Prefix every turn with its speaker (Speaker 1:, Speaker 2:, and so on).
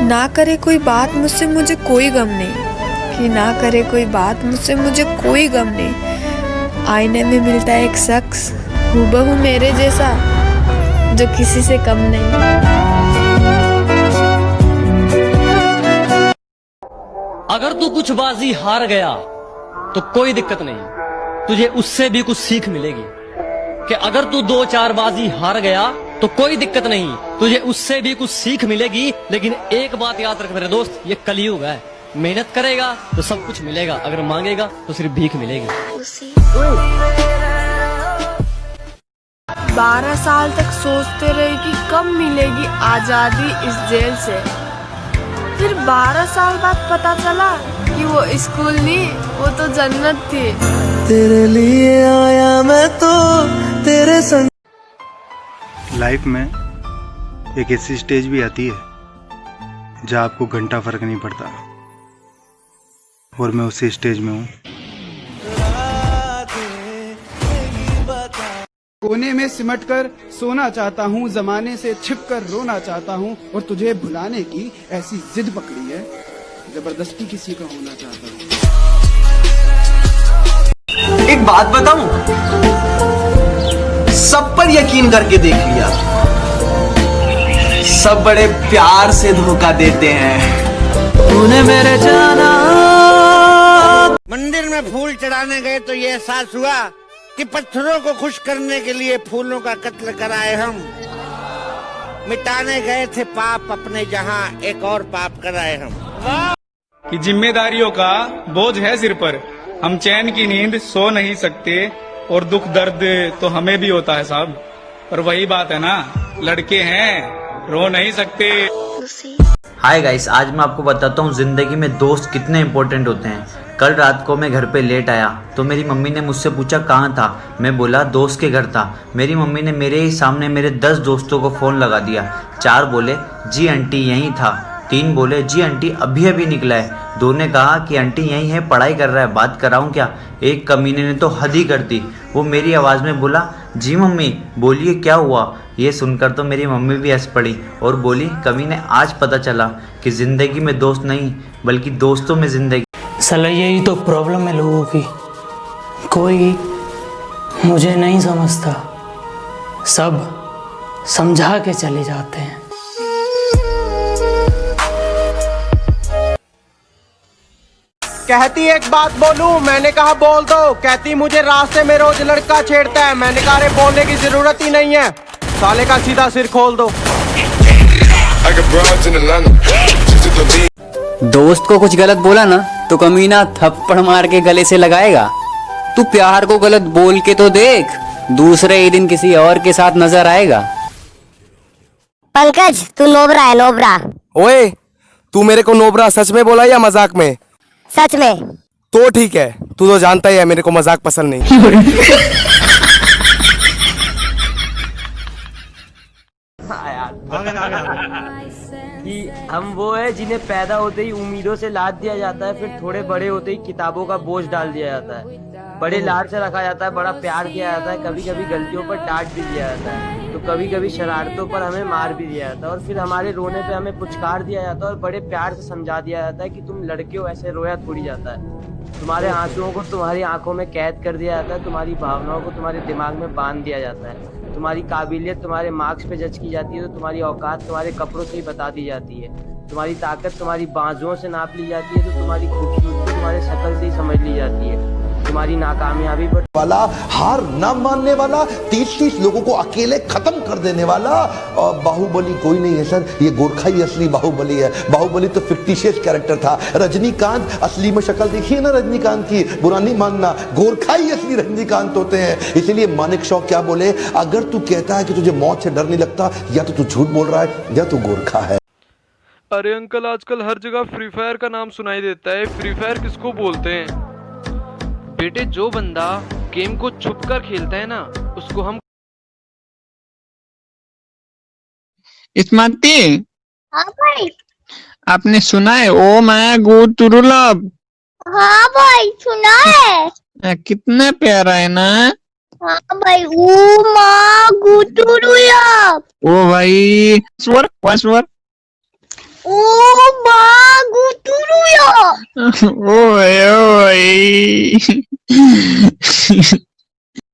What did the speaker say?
Speaker 1: ना करे कोई बात मुझसे मुझे कोई गम नहीं, कि ना करे कोई बात मुझसे मुझे कोई गम नहीं। आईने में मिलता है एक शख्स हूबहू मेरे जैसा, जो किसी से कम नहीं।
Speaker 2: अगर तू कुछ बाजी हार गया तो कोई दिक्कत नहीं, तुझे उससे भी कुछ सीख मिलेगी। कि अगर तू 2-4 बाजी हार गया तो कोई दिक्कत नहीं, तुझे उससे भी कुछ सीख मिलेगी। लेकिन एक बात याद रख मेरे दोस्त, ये कलयुग है। मेहनत करेगा तो सब कुछ मिलेगा, अगर मांगेगा तो सिर्फ भीख मिलेगी।
Speaker 1: 12 साल तक सोचते रहे कि कब मिलेगी आजादी इस जेल से। फिर 12 साल बाद पता चला कि वो स्कूल नहीं, वो तो जन्नत थी।
Speaker 3: तेरे लिए आया मैं तो तेरे संग।
Speaker 4: लाइफ में एक ऐसी स्टेज भी आती है जहाँ आपको घंटा फर्क नहीं पड़ता, और मैं उसी स्टेज में हूँ।
Speaker 5: कोने में सिमटकर सोना चाहता हूँ, जमाने से छिपकर रोना चाहता हूँ, और तुझे भुलाने की ऐसी जिद पकड़ी है, जबरदस्ती किसी का होना चाहता हूँ।
Speaker 3: एक बात बताऊं, सब पर यकीन करके देख लिया, सब बड़े प्यार से धोखा देते हैं। तूने मेरे जाना।
Speaker 6: मंदिर में फूल चढ़ाने गए तो ये एहसास हुआ कि पत्थरों को खुश करने के लिए फूलों का कत्ल कराए हम। मिटाने गए थे पाप अपने, जहां एक और पाप कराए हम।
Speaker 7: कि जिम्मेदारियों का बोझ है सिर पर, हम चैन की नींद सो नहीं सकते, और दुख दर्द तो हमें भी होता है साहब। पर वही बात है ना, लड़के हैं, रो नहीं सकते।
Speaker 8: हाय गाइस, आज मैं आपको बताता हूँ जिंदगी में दोस्त कितने इम्पोर्टेंट होते हैं। कल रात को मैं घर पे लेट आया तो मेरी मम्मी ने मुझसे पूछा कहाँ था। मैं बोला दोस्त के घर था। मेरी मम्मी ने मेरे ही सामने मेरे 10 दोस्तों को फ़ोन लगा दिया। 4 बोले जी आंटी यहीं था, 3 बोले जी आंटी अभी अभी निकला है, 2 ने कहा कि आंटी यहीं है, पढ़ाई कर रहा है, बात कराऊं क्या। एक कमीने ने तो हद ही कर दी, वो मेरी आवाज़ में बोला जी मम्मी बोलिए क्या हुआ। ये सुनकर तो मेरी मम्मी भी हंस पड़ी और बोली कमीने आज पता चला कि ज़िंदगी में दोस्त नहीं बल्कि दोस्तों में ज़िंदगी।
Speaker 9: साला यही तो प्रॉब्लम है लोगों की, कोई मुझे नहीं समझता, सब समझा के चले जाते हैं।
Speaker 3: कहती एक बात बोलूं, मैंने कहा बोल दो। कहती मुझे रास्ते में रोज लड़का छेड़ता है, मैंने कहा अरे बोलने की जरूरत ही नहीं है, साले का सीधा सिर खोल दो।
Speaker 10: दोस्त को कुछ गलत बोला ना तो कमीना थप्पड़ मार के गले से लगाएगा। तू प्यार को गलत बोल के तो देख, दूसरे ही दिन किसी और के साथ नजर आएगा।
Speaker 11: पंकज तू नोबरा है, नोबरा।
Speaker 3: ओए तू मेरे को नोबरा सच में बोला या मजाक में?
Speaker 11: सच में।
Speaker 3: तो ठीक है, तू तो जानता ही है मेरे को मजाक पसंद नहीं।
Speaker 12: कि हम वो है जिन्हें पैदा होते ही उम्मीदों से लाद दिया जाता है, फिर थोड़े बड़े होते ही किताबों का बोझ डाल दिया जाता है। बड़े लाड से रखा जाता है, बड़ा प्यार किया जाता है, कभी कभी गलतियों पर डांट भी दिया जाता है, तो कभी कभी शरारतों पर हमें मार भी दिया जाता है, और फिर हमारे रोने पे हमें पुचकार दिया जाता है और बड़े प्यार से समझा दिया जाता है कि तुम लड़के हो, ऐसे रोया थोड़ी जाता है। तुम्हारे आंसुओं को तुम्हारी आंखों में कैद कर दिया जाता है, तुम्हारी भावनाओं को तुम्हारे दिमाग में बांध दिया जाता है, तुम्हारी काबिलियत तुम्हारे मार्क्स पे जज की जाती है, तो तुम्हारी औकात तुम्हारे कपड़ों से ही बता दी जाती है, तुम्हारी ताकत तुम्हारी बाजुओं से नाप ली जाती है, तो तुम्हारी खूबसूरती तुम्हारे शक्ल से ही समझ ली जाती है, तुम्हारी नाकामयाबी पर
Speaker 13: वाला, हार न मानने वाला, 30-30 लोगों को अकेले खत्म कर देने वाला। और बाहुबली कोई नहीं है सर, ये गोरखा ही असली बाहुबली है। बाहुबली तो फिक्टिशियस कैरेक्टर था। रजनीकांत असली में शक्ल देखिए ना रजनीकांत की, बुरा नहीं मानना, गोरखा ही असली रजनीकांत होते हैं। इसलिए मानिक शॉ क्या बोले, अगर तू कहता है कि तुझे मौत से डर नहीं लगता, या तो तू झूठ बोल रहा है या तू गोरखा है।
Speaker 14: अरे अंकल आजकल हर जगह फ्री फायर का नाम सुनाई देता है, फ्री फायर किसको बोलते हैं? बेटे जो बंदा गेम को छुपकर खेलता है ना, उसको हम
Speaker 15: स्मृति।
Speaker 11: हाँ भाई।
Speaker 15: आपने सुना है ओ मैं गुरुलब?
Speaker 11: हाँ भाई सुना है।
Speaker 15: कितना प्यारा है ना।
Speaker 11: हाँ भाई ओ माँ गुरुलब।
Speaker 15: ओ भाई स्वर स्वर।
Speaker 11: ओ
Speaker 15: ओए ओए